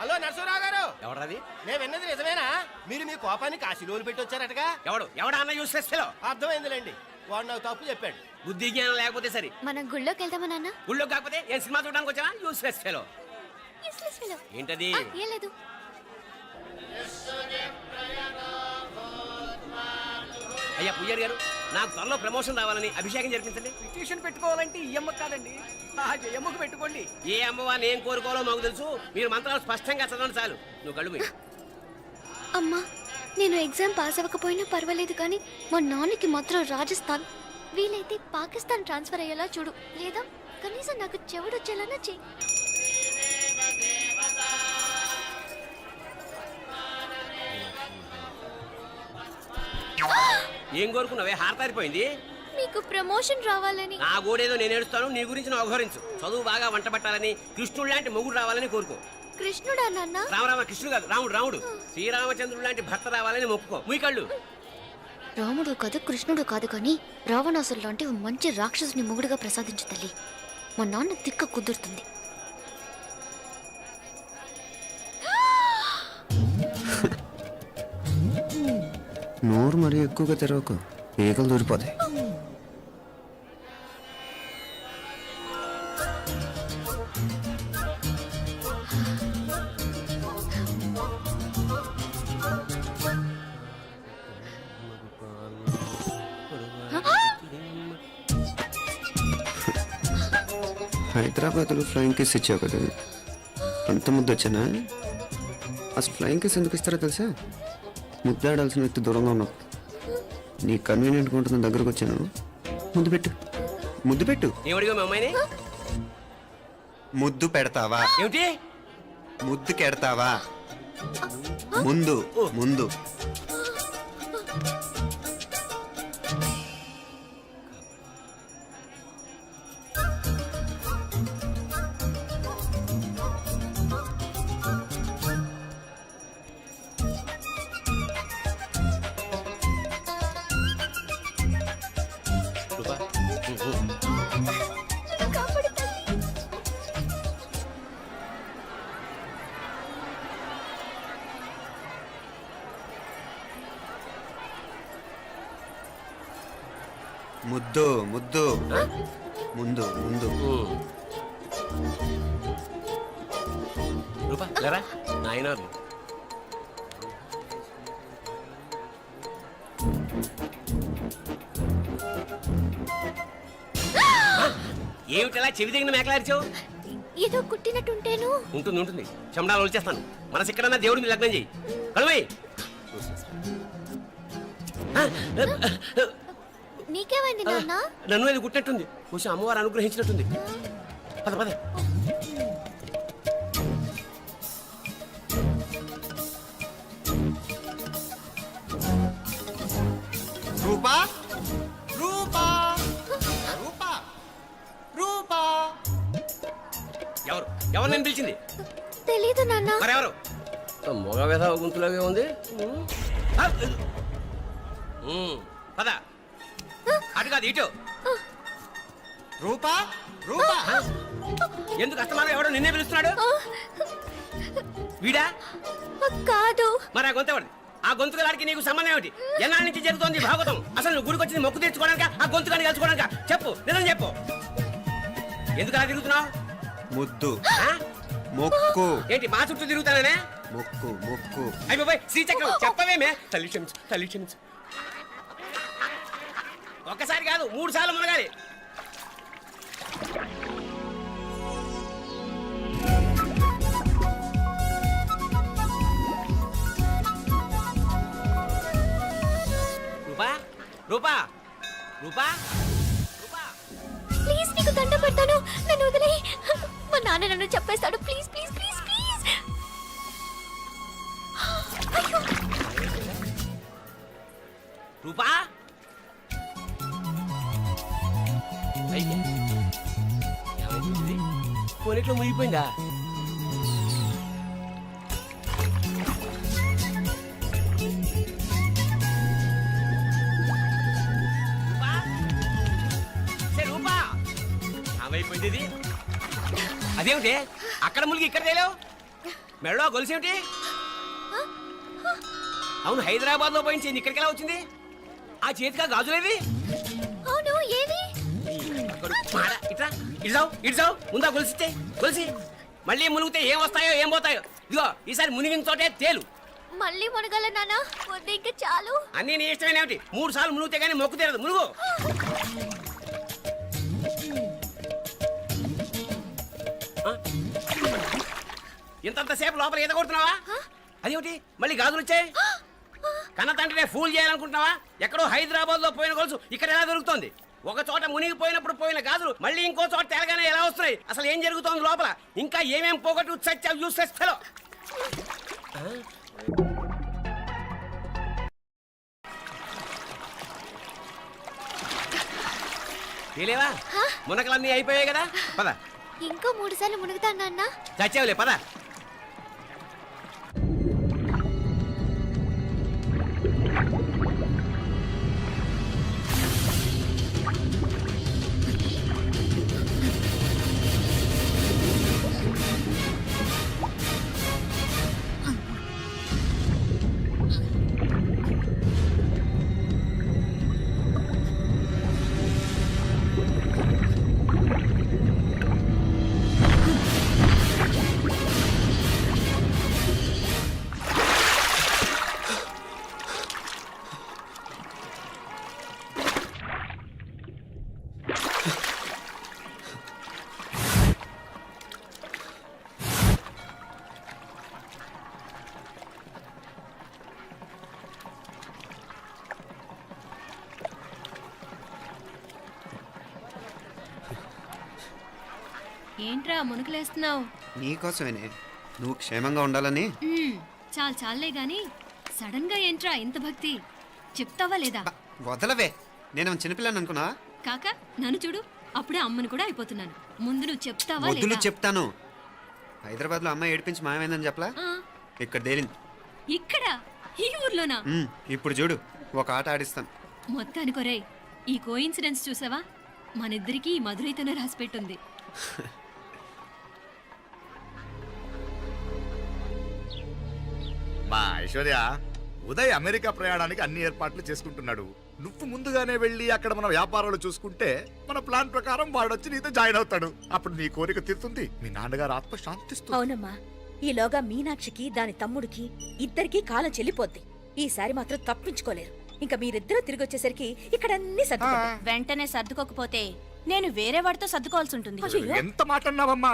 Hello Narasarao గారు. ఎవరది? నేను విన్నది నిజమేనా? మీరు మీ కోపాన్ని కాశీలోలు పెట్టి వచ్చారటగా? ఎవడా అన్న యూస్లెస్ ఫెలో? అర్థమైందిలేండి, వాడు నాకు తప్పు చెప్పాడు. బుద్ధి జ్ఞానం లేకపోతే సరే. మనం గుళ్ళోకి వెళ్దామా నాన్న? ఊళ్ళో కాకపోతే ఏం సినిమా చూడడానికి వచ్చావా? Useless fellow. ఏంటది? ఏం లేదు. అయ్యా పుయ్యారు గారు, నాకు త్వరలో ప్రమోషన్ రావాలని అభిషేకం జరిపించండి. పిటిషన్ పెట్టుకోవాలంటే ఈ అమ్మ కాదండి, ఆ జయమ్మకు పెట్టుకోండి. ఏ అమ్మవారిని ఏం కోరుకోవాలో మాకు తెలుసు. మీరు మంత్రాలు స్పష్టంగా చదవండి చాలు. నువ్వు కళ్ళు మూయి. అమ్మా, నేను ఎగ్జామ్ పాస్ అవ్వకపోయినా పర్వాలేదు, కానీ మా నాన్నకి మాత్రం రాజస్థాన్, వీలైతే పాకిస్తాన్ ట్రాన్స్ఫర్ అయ్యేలా చూడు, లేదా కనీసం నాకు చెవుడు వచ్చేలానా చెయ్యి. ఏం కోరుకున్నావే? హారతారిపోయింది. మీకు ప్రమోషన్ రావాలని. నా గోడేదో నేను ఏడుస్తాను, నీ గురించి నువ్వు అఘోరించు. చదువు బాగా వంట పట్టాలని, కృష్ణుడు లాంటి మొగుడు రావాలని కోరుకో. కృష్ణుడా నాన్న? రామరామ, కృష్ణుడు కాదు, రాముడు. రాముడు శ్రీరామచంద్రుడు లాంటి భర్త రావాలని మొక్కుకో. మీ కళ్ళు. రాముడు కాదు, కృష్ణుడు కాదు, కానీ రావణాసురు లాంటి ఓ మంచి రాక్షసుని మొగుడుగా ప్రసాదించు తల్లి. మా నాన్న తిక్క కుదురుతుంది. నోరు మరీ ఎక్కువగా తెరవకు, ఈగలు దూరిపోతాయి. హైదరాబాద్లో ఫ్లయింగ్ కిస్ ఇచ్చావు కదా, అంత ముద్దు వచ్చానా? అసలు ఫ్లయింగ్ కిస్ ఎందుకు ఇస్తారో తెలుసా? ముద్దాడాల్సిన వ్యక్తి దూరంగా ఉన్నావు. నీ కన్వీనియంట్గా ఉంటుంది, దగ్గరకు వచ్చాను. ముద్దు పెట్టు, ముద్దు పెట్టు. ఏమడిగా మీ అమ్మాయిని? ముద్దు పెడతావా? ఏమిటి? ముద్దు కెడతావా? ముందు ముందు. ముద్దు ముద్దు. ముందు ముందు. రూపా లేరా నాయనారు. ఏమిటలా చెవి దగ్గర మేకలారిచావు? ఏదో కుట్టినట్టుంటేను. ఉంటుంది ఉంటుంది, చెమడాలు వచ్చేస్తాను. మనసు ఎక్కడన్నా దేవుడి మీద లగ్నం చేయి. కలవై. నీకేమైంది నాన్న? నన్ను అది గుట్టినట్టుంది, కొంచెం అమ్మవారు అనుగ్రహించినట్టుంది. పద పద. రూపా రూపా రూపా రూపా. ఎవరు ఎవరు నేను పిలిచింది? తెలీదు నాన్న. మరెవరు? మగ వ్యధ గుంతులాగే ఉంది. పద. అటు కాదు ఇటు. రూపా రూపా. ఎందుకు అస్తమానం ఎవడో నిన్నే పిలుస్తున్నాడు? వీడా కాదు. మరి ఆ గొంతు ఎవరిది? ఆ గొంతుగాడికి నీకు సంబంధం ఏమిటి? ఎన్నాళ్ళ నుంచి జరుగుతోంది భాగవతం? అసలు నువ్వు గుడికి వచ్చింది మొక్కు తీర్చుకోవడానిక, ఆ గొంతుగాడిని కలుసుకోవడానిక? చెప్పు, నిజం చెప్పు. ఎందుకు అలా తిరుగుతున్నావు? ముద్దు మొక్కు. ఏంటి మా చుట్టూ తిరుగుతానే? మొక్కు మొక్కు. అయిపోయి శ్రీచక్రం చెప్పవేమే? తల్లి క్షమించు, తల్లి క్షమించు. ఒక్కసారి కాదు 3 సార్లు మునగాలి. రూపా రూపా రూపా రూపా, ప్లీజ్ నీకు దండ పెడతాను, నన్ను వదిలే. మా నాన్న నన్ను చెప్పేస్తాడు. Please please please please. అయ్యో. రూపా కొనిట్లో మునిగిపోయిందా? రూపా ఏమైపోయింది ఇది? అదేమిటి అక్కడ మునిగి ఇక్కడ తేలేవు? మెడలో గొలుసు ఏమిటి? అవును, హైదరాబాద్ లో పోయించింది ఇక్కడికి ఎలా వచ్చింది? ఆ చేతిగా గాజులేవి? అవును ఏవి? ఇట్రా ఇడ్సావు ముందా గొలిసితే గొలిసి మళ్ళీ మునిగితే ఏం వస్తాయో ఏం పోతాయో. ఇదిగో ఈసారి మునిగిన చోటే తేలు. మళ్ళీ మునగల నాన్న, వద్దు ఇంకా చాలు. అన్నీ నీ ఇష్టమైన ఏమిటి? 3 సార్లు మునిగితే కానీ మొక్కు తీరదు. మునుగు. ఇంతంతసేపు లోపల ఈత కొడుతున్నావా? అదేమిటి మళ్ళీ గాజులు వచ్చాయి? కన్న తండ్రినే ఫూల్ చేయాలనుకుంటున్నావా? ఎక్కడో హైదరాబాద్ లో పోయిన గొలుసు ఇక్కడ ఎలా దొరుకుతుంది? ఒక చోట మునిగిపోయినప్పుడు పోయిన గాజులు మళ్ళీ ఇంకో చోట తేలగానే ఎలా వస్తున్నాయి? అసలు ఏం జరుగుతోంది లోపల? ఇంకా ఏమేం పోగొట్టు చచ్చావు యూస్లెస్ ఫెలో. తెలియవా? మునకలన్నీ అయిపోయాయి కదా, పద. ఇంకో 3 సార్లు మునుగుతాను నాన్న. చచ్చావులే, పద. ఏంట్రా మునుకులేస్తున్నావు? నీకోసమేనే, నువ్వు క్షేమంగా ఉండాలని. చాలే గాని సడన్ గా ఏంట్రా ఇంత భక్తి? చెప్తావా లేదా? వదలవే, నేను చిన్నపిల్లని అనుకున్నా. కాక నన్ను చూడు, అప్పుడే అమ్మని కూడా అయిపోతున్నాను. ముందు నువ్వు చెప్తావా వద్దులు లేదా? చెప్తాను. హైదరాబాద్ లో అమ్మాయి ఏడిపించి మాయమైందని చెప్పలా? ఆ, ఇక్కడ తేలింది. ఇక్కడ ఈ ఊర్లోనా? ఇప్పుడు చూడు, ఒక ఆట ఆడిస్తాను. మొత్తానికి ఒరేయ్, ఈ కోయిన్సిడెన్స్ చూసావా? మనిద్దరికి ఈ మధురైతోనే రాసిపెట్టుంది. మా ఐశ్వర్య, ఉదయ్ అమెరికా ప్రయాణానికి అన్ని ఏర్పాట్లు చేసుకుంటున్నాడు. నువ్వు ముందుగానే వెళ్ళి అక్కడ మన వ్యాపారాలు చూసుకుంటే మన ప్లాన్ ప్రకారం వాడొచ్చి నీతో జాయిన్ అవుతాడు. అప్పుడు నీ కోరిక తీరుతుంది, మీ నాన్నగారు ఆత్మ శాంతిస్తుంది. అవునమ్మా, ఈలోగా మీనాక్షికి దాని తమ్ముడికి ఇద్దరికీ కాలం చెల్లిపోద్ది. ఈసారి మాత్రం తప్పించుకోలేరు. ఇంకా మీరిద్దరూ తిరిగి వచ్చేసరికి ఇక్కడ అన్ని వెంటనే సర్దుకోకపోతే నేను వేరే వాడితో సర్దుకోవాల్సి ఉంటుంది. ఎంత మాట అన్నావమ్మా?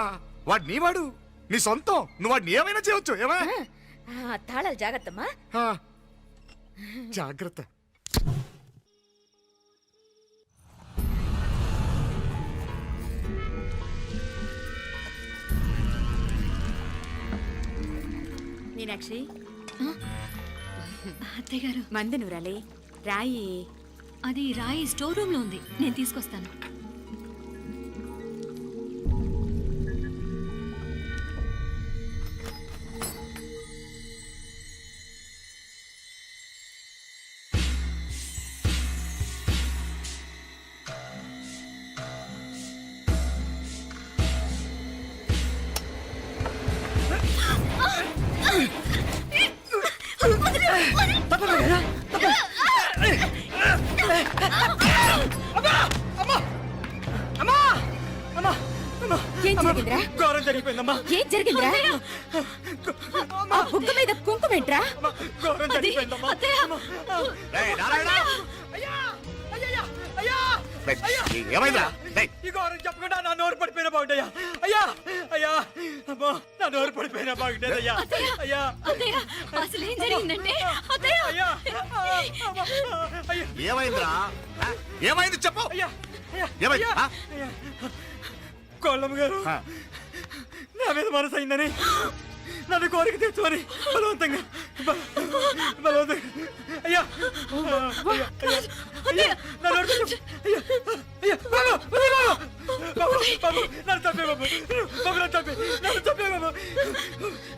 వాడు నీ వాడు, నీ సొంతం. నువ్వు వాడిని ఏమైనా చేయొచ్చు. ఏమా తాళాలు జాగ్రత్తమ్మా. జాగ్రత్త. మీనాక్షి, అత్తయ్య గారు, మందు నూరాలి, రాయి. అది రాయి స్టోర్ రూమ్ లో ఉంది, నేను తీసుకొస్తాను. ఏం జరిగిందిరా? ఘోరం జరిగిపోయిందమ్మా. ఏం జరిగిందిరా? ఆ బుగ్గ మీద కుంకుమేంట్రా? ఘోరం జరిగిపోయిందమ్మా. రేయ్, నారాయణ! ఏమైందా? ఈ ఘోరం చెప్పకుండా నా నోరు పడిపోయిన బాగుంటాయా? అయ్యా అయ్యా, అమ్మో, నా నోరు పడిపోయిన బాగుంటేదయ్యా. అయ్యా అత్తయ్య, అసలు ఏం జరిగిందంటే అత్తయ్య, అయ్యా, అయ్యా, ఏమైందిరా? ఏమైంది చెప్పు. అయ్యా, ఏమైంది? కోళ్ళమ్మ గారు నా మీద మనసు అయిందని నన్ను కోరిక తెచ్చుకొని బలవంతంగా అయ్యా అయ్యా నా నోరు అయ్యా అయ్యా బాబు బాబు నన్ను చంపే బాబు బాబు నన్ను చంపే బాబు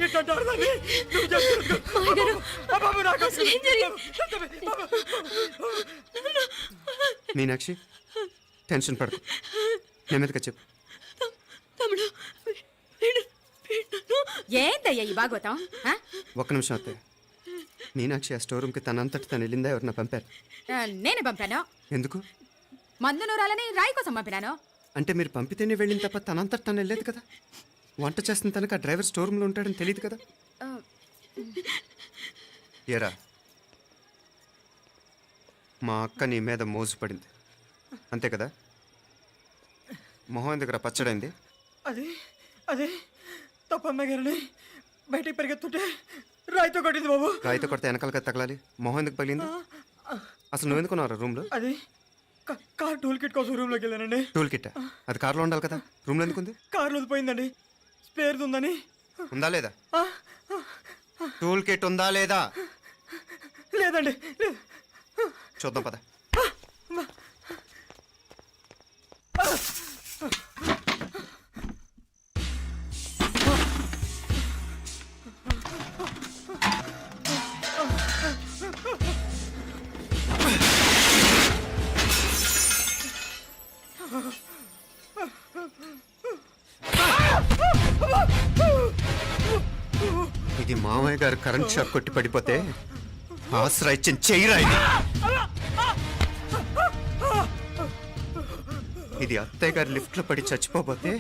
ఇట్లాంటి ఆడదాన్ని నువ్వు చెప్తున్నా బాబు నాకు మీనాక్షి, టెన్షన్ పడకు, నెమ్మదిగా చెప్పు. తమ్ముడు, వీడు నన్ను ఏందయ్యా ఈ భాగవతం ఆ? ఒక్క నిమిషం అత్తయ్య. మీనాక్షి ఆ స్టోర్ రూమ్కి తనంతటి తను వెళ్ళిందా ఎవరన్నా పంపారు? నేనే పంపాను. ఎందుకు? మందు నూరాలని రాయి కోసం పంపినాను. అంటే మీరు పంపితేనే వెళ్ళింది తప్ప తనంతటి తను వెళ్ళలేదు కదా. వంట చేస్తున్న తనకు ఆ డ్రైవర్ స్టోర్ రూమ్లో ఉంటాడని తెలియదు కదా. ఏరా, మా అక్క నీ మీద మోజు పడింది అంతే కదా. మొహం దగ్గర పచ్చడైంది. అది అది తప్పమ్మ గారిని బయటికి పరిగెత్తుంటే రాయితో కొట్టింది బాబు. రాయితో కొడితే వెనకాలగా తగలాలి. మొహం ఎందుకు పగిలింది? అసలు నువ్వు ఎందుకున్నావు రూమ్లో? అది కార్ టూల్ కిట్ కోసం రూమ్లోకి వెళ్ళానండి. టూల్ కిట్ అది కార్లో ఉండాలి కదా, రూమ్లో ఎందుకుంది? కార్లో పోయిందండి, స్పేర్ ఉందని. ఉందా లేదా? టూల్ కిట్ ఉందా లేదా? లేదండి, లేదు. చూద్దాం పద. ఇది మామయ్య గారు కరెంట్ షాక్ కొట్టి పడిపోతే ఆసరా ఇచ్చిన చెయ్యిరా ఇది. ఇది అత్తయ్య గారు లిఫ్ట్ లో పడి చచ్చిపోతే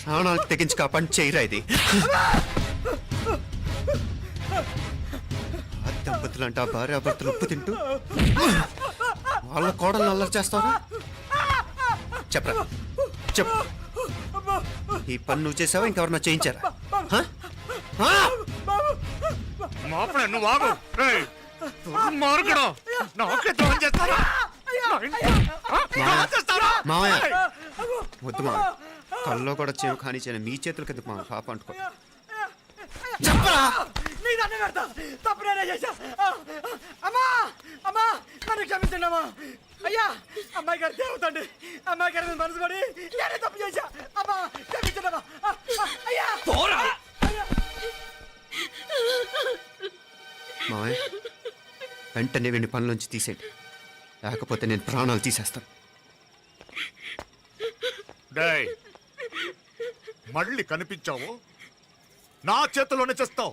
ప్రాణాలకు తెగించి కాపాడి చెయ్యిరా ఇది. ఆ దంపతులు అంటే ఆ భార్యాభర్తలు ఉప్పు తింటూ వాళ్ళ కోడలు అల్లరి చేస్తారా? చెప్పరా, చెప్పు. ఈ పని నువ్వు చేసావా ఇంకెవరన్నా చేయించారా? హ? హ? మాపడే నువ్వు ఆగు. రేయ్, దుర్మార్గుడు. నాకే ద్రోహం చేస్తారా? చేస్తారా? మావయ్య వద్దు మా కల్లో కూడా చేవు కానిచ్చాను. మీ చేతుల కింద మా పాప అంటుకో. చెప్పరా? నీ దండం పెడతా, తప్పు నేనే చేశా. అమ్మా అమ్మా, నన్ను క్షమించండి అమ్మా. అయ్యా, అమ్మాయి గారు దేవతండి, అమ్మాయి గారి మీద మనసు పడి నేనే తప్పు చేశా. అమ్మా క్షమించండి అమ్మా. అయ్యా మావయ్య వెంటనే వీడిని పనిలోంచి తీసేయండి, లేకపోతే నేను ప్రాణాలు తీసేస్తాను. డేయ్, మళ్ళీ కనిపించావు నా చేతిలోనే చేస్తావు.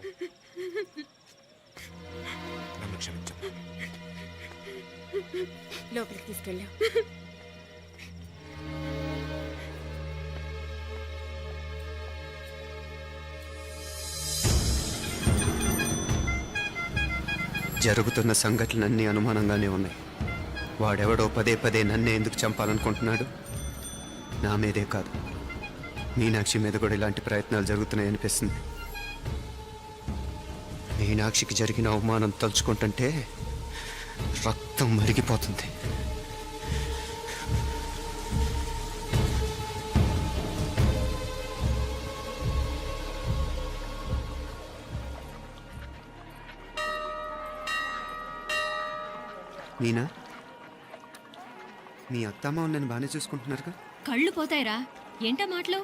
నన్ను క్షమించు. లోపలికి తీసుకెళ్ళా. జరుగుతున్న సంఘటనలన్నీ అనుమానంగానే ఉన్నాయి. వాడెవడో పదే పదే నన్నే ఎందుకు చంపాలనుకుంటున్నాడు? నా మీదే కాదు, మీనాక్షి మీద కూడా ఇలాంటి ప్రయత్నాలు జరుగుతున్నాయి అనిపిస్తుంది. మీనాక్షికి జరిగిన అవమానం తలుచుకుంటుంటే రక్తం మరిగిపోతుంది. మీనా, మీ అత్తమ్మ నన్ను బాగానే చూసుకుంటున్నారుగా? కళ్ళు పోతాయిరా, ఏంటా మాటలు?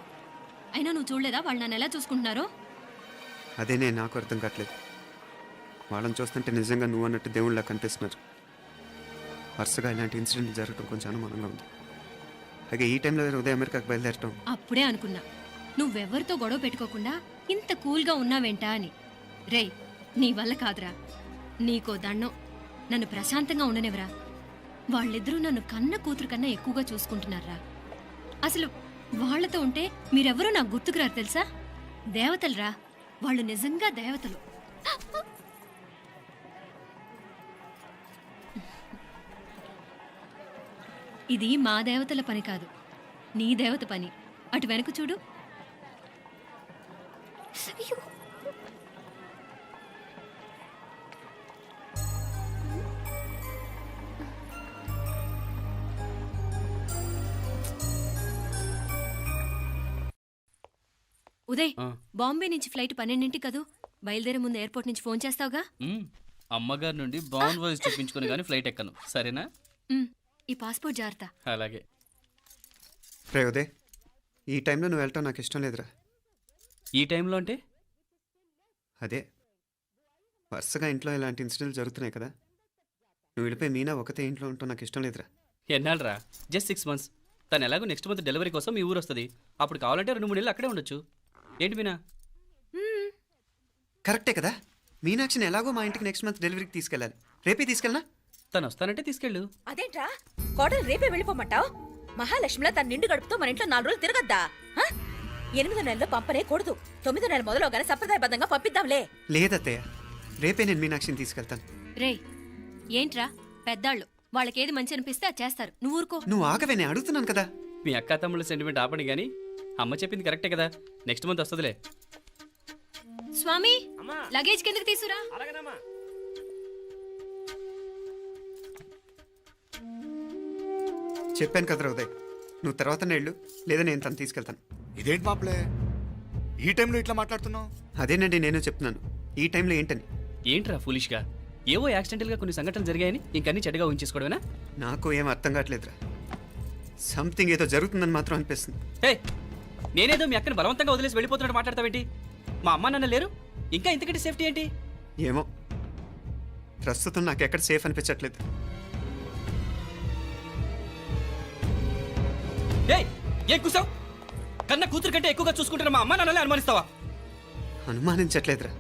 అయినా నువ్వు చూడలేదా వాళ్ళు నన్ను ఎలా చూసుకుంటున్నారో? అదేనే నాకు అర్థం కావట్లేదు. వాళ్ళని చూస్తుంటే నిజంగా నువ్వు అన్నట్టు దేవుళ్ళ కనిపిస్తున్నారు. వరుసగా ఇలాంటి ఇన్సిడెంట్లు జరగడం కొంచెం అనుమానంగా ఉంది. అలాగే ఈ టైంలో ఉదయం అమెరికాకు బయలుదేరటం. అప్పుడే అనుకున్నా నువ్వెవరితో గొడవ పెట్టుకోకుండా ఇంత కూల్గా ఉన్నావేంటా అని. రేయ్, నీ వల్ల కాదురా, నీకో దండం, నన్ను ప్రశాంతంగా ఉండనివరా. వాళ్ళిద్దరూ నన్ను కన్న కూతురు కన్నా ఎక్కువగా చూసుకుంటున్నారా. అసలు వాళ్లతో ఉంటే మీరెవరూ నాకు గుర్తుకురారు తెలుసా? దేవతలురా, వాళ్ళు నిజంగా దేవతలు. ఇది మా దేవతల పని కాదు, నీ దేవత పని. అటు వెనక చూడు. అయ్యో, ఉదయ్, బాంబే నుంచి ఫ్లైట్ 12ంటికి కదూ. బయలుదేరే ముందు ఎయిర్పోర్ట్ నుంచి ఫోన్ చేస్తావుగా? అమ్మగారి నుండి బౌండ్ వాయిస్ చూపించుకుని కానీ ఫ్లైట్ ఎక్కను, సరేనా? ఈ పాస్పోర్ట్ జాగ్రత్త. అలాగే. రే ఉదయ్, ఈ టైంలో నువ్వు వెళ్ళటం నాకు ఇష్టం లేదురా. ఈ టైంలో అంటే? అదే వరుసగా ఇంట్లో ఇలాంటి ఇన్సిడెంట్లు జరుగుతున్నాయి కదా. నువ్వు వెళ్ళిపోయి మీనా ఒకతే ఇంట్లో ఉంటావు నాకు ఇష్టం లేదురా. ఎన్నాళ్ళరా? Just 6 months. తను ఎలాగో నెక్స్ట్ మంత్ డెలివరీ కోసం మీ ఊరు వస్తుంది. అప్పుడు కావాలంటే 2-3 నెలలు అక్కడే ఉండొచ్చు. ఏంటి మీనా? కరెక్టే కదా మీనాక్షిని ఎలాగో మా ఇంటికి నెక్స్ట్ మంత్ డెలివరీకి తీసుకెళ్ళాలి. రేపే తీసుకెళ్ళనా? తను వస్తానంటే తీసుకెళ్ళు. అదేంట్రా కోడలు రేపే వెళ్ళిపోమంటావు? మహాలక్ష్మిలా తన నిండు గడుపుతో మన ఇంట్లో 4 రోజులు తిరగద్దా? 8వ నెలలో పంపనే కూడదు. 9వ నెల మొదలుగానే సంప్రదాయబద్ధంగా పంపిద్దాంలే. లేదత్తయ్య, రేపే నేను మీనాక్షిని తీసుకెళ్తాను. రేయ్ ఏంట్రా పెద్దాళ్ళు, వాళ్ళకేది మంచి అనిపిస్తే అది చేస్తారు. నువ్వు ఊరుకో. నువ్వు ఆగవే, నేను అడుగుతున్నాను కదా. మీ అక్క తమ్ముళ్ళ సెంటిమెంట్ ఆపండి కానీ అమ్మ చెప్పింది కరెక్టే కదా, నెక్స్ట్ మంత్ వస్తుందిలే. స్వామి లగేజ్ కిందకి తీసురా. అలాగేనమ్మా. చెప్పాను కదరా ఉదయ్, నువ్వు తర్వాత నేళ్ళు లేదా నేను తను తీసుకెళ్తాను. ఇదేంటి మాప్లే ఈ టైంలో ఇట్లా మాట్లాడుతున్నావు? అదేనండి నేను చెప్తున్నాను, ఈ టైంలో ఏంటని. ఏంట్రా ఫులిష్గా ఏవో యాక్సిడెంటల్గా కొన్ని సంఘటనలు జరిగాయని ఇంకన్నీ చెడ్డగా ఉంచేసుకోవడమేనా? నాకు ఏం అర్థం కావట్లేదురా. సంథింగ్ ఏదో జరుగుతుందని మాత్రం అనిపిస్తుంది. హే, నేనేదో మీ అక్కని బలవంతంగా వదిలేసి వెళ్ళిపోతున్నట్టు మాట్లాడతావేంటి? మా అమ్మ నాన్న లేరు, ఇంకా ఇంతకంటే సేఫ్టీ ఏంటి? ఏమో, ప్రస్తుతం నాకు ఎక్కడ సేఫ్ అనిపించట్లేదు. ఏయ్, ఏం కూసావు? కన్న కూతురు కంటే ఎక్కువగా చూసుకుంటున్న మా అమ్మ నాన్నలే అనుమానిస్తావా? అనుమానించట్లేదురా,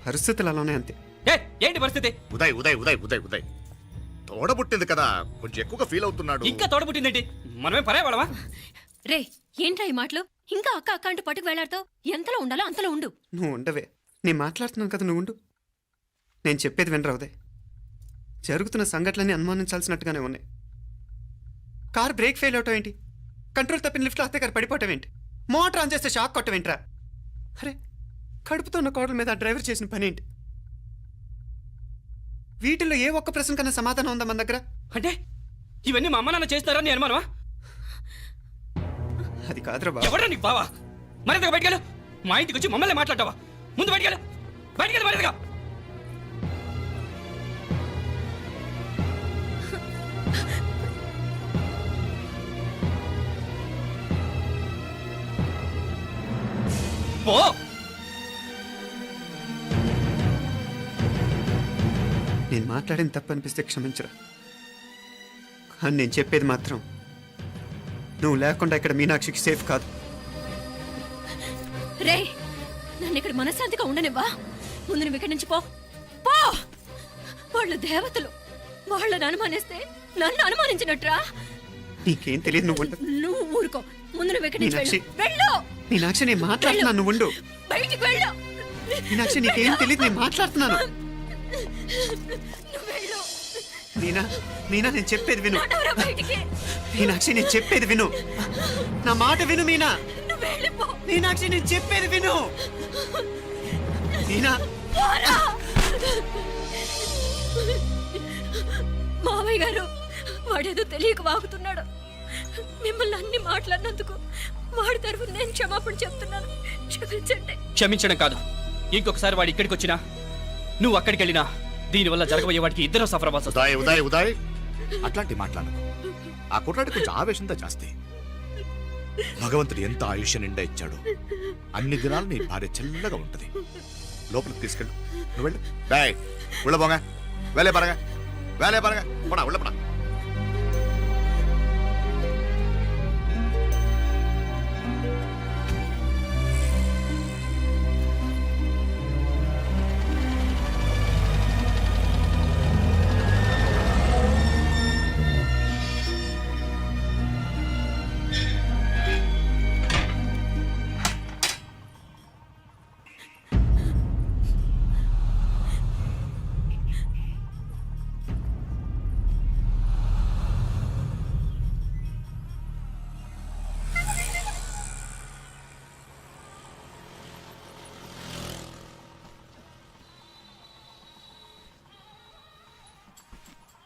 పరిస్థితులు అలానే అంతే. ఏ ఏంటి పరిస్థితి? ఉదయ్ ఉదయ్ ఉదయ్ ఉదయ్ ఉదయ్ తోడబుట్టింది కదా, కొంచెం ఎక్కువగా ఫీల్ అవుతున్నాడు. ఇంకా తోడబుట్టిందేంటి? మనమే పరేవాళ్ళమా? రే ఏంట్రా ఈ మాటలు? ఇంకా అక్క అక్క అంటూ పట్టుకు వెళ్లాడుతావు. ఎంతలో ఉండాలో అంతలో ఉండు. నువ్వు ఉండవే, నేను మాట్లాడుతున్నాను కదా, నువ్వు ఉండు. నేను చెప్పేది వినరా ఉదయ్, జరుగుతున్న సంఘటనలన్నీ అనుమానించాల్సినట్టుగానే ఉన్నాయి. కార్ బ్రేక్ ఫెయిల్ అవటం ఏంటి? కంట్రోల్ తప్పిన లిఫ్ట్లో అత్తే గారు పడిపోవటం ఏంటి? మోటార్ ఆన్ చేస్తే షాక్ కొట్టం ఏంట్రా? అరే, కడుపుతో ఉన్న కోడల మీద ఆ డ్రైవర్ చేసిన పని ఏంటి? వీటిల్లో ఏ ఒక్క ప్రశ్న కన్నా సమాధానం ఉందా మన దగ్గర? అంటే ఇవన్నీ మా అమ్మ నాన్న చేస్తారా నీ అనుమానమా? అది కాదురా బాబు. ఎవరా నీకు బావా? మరింతగా బయటకెళ్ళు. మా ఇంటికి వచ్చి మమ్మల్ని మాట్లాడతావా? ముందు బయటకెళ్ళు, బయటకెళ్ళు మరింతగా. పో. నేను మాట్లాడిన తప్పు అనిపిస్తే క్షమించరా, కానీ నేను చెప్పేది మాత్రం నువ్వు లేకుండా ఇక్కడ మీనాక్షికి సేఫ్ కాదు. రే నన్ను ఇక్కడ మనశ్శాంతిగా ఉండనివ్వా. ముందు నువ్వు ఇక్కడి నుంచి పో. పో. వాళ్ళు దేవతలు, వాళ్ళని అనుమానిస్తే నన్ను అనుమానించినట్రా. నీకేం తెలియదు, నువ్వు ఉండు. నువ్వు ఊరుకో. ముందు నువ్వు ఇక్కడి నుంచి మీనాక్షి. వెళ్ళు. మీనాక్షి, నేను మాట్లాడుతున్నాను, నువ్వు ఉండు. బయటికి వెళ్ళు. మీనాక్షి, నీకేం తెలియదు, నేను మాట్లాడుతున్నాను. నువ్వు వెళ్ళు. మీనా, మీనా, నేను చెప్పేది విను. నడవరా బయటికి. మీనాక్షి, నేను చెప్పేది విను. నా మాట విను మీనా. నువ్వు వెళ్ళిపో. మీనాక్షి, నేను చెప్పేది విను. మీనా, పోరా. మావయ్య గారు, వాడేదో తెలియక వాగుతున్నాడు. మిమ్మల్ని అన్ని మాట్లాడినందుకు వాడి తరఫున నేను క్షమాపణ చెప్తున్నాను. క్షమించండి. క్షమించడం కాదు, ఇంకొకసారి వాడు ఇక్కడికి వచ్చినా నువ్వు అక్కడికి వెళ్ళినా దీనివల్ల జరగబోయే వాడికి ఇద్దరు సఫర్ అవ్వాల్సి వస్తుంది. ఉదయ్ ఉదయ్ ఉదయ్ అట్లాంటి మాట్లాడకు. ఆ కుట్రాడి కొంచెం ఆవేశంతో జాస్తి. భగవంతుడు ఎంత ఆయుష్య నిండా ఇచ్చాడు. అన్ని దినాలు నీ భార్య చల్లగా ఉంటది. లోపలికి తీసుకెళ్ళు, నువ్వు వెళ్ళు. బాయ్ ఉళ్ళ పోగా వేలే పరగా, వేలే పరగా, పోడా ఉళ్ళ పడా.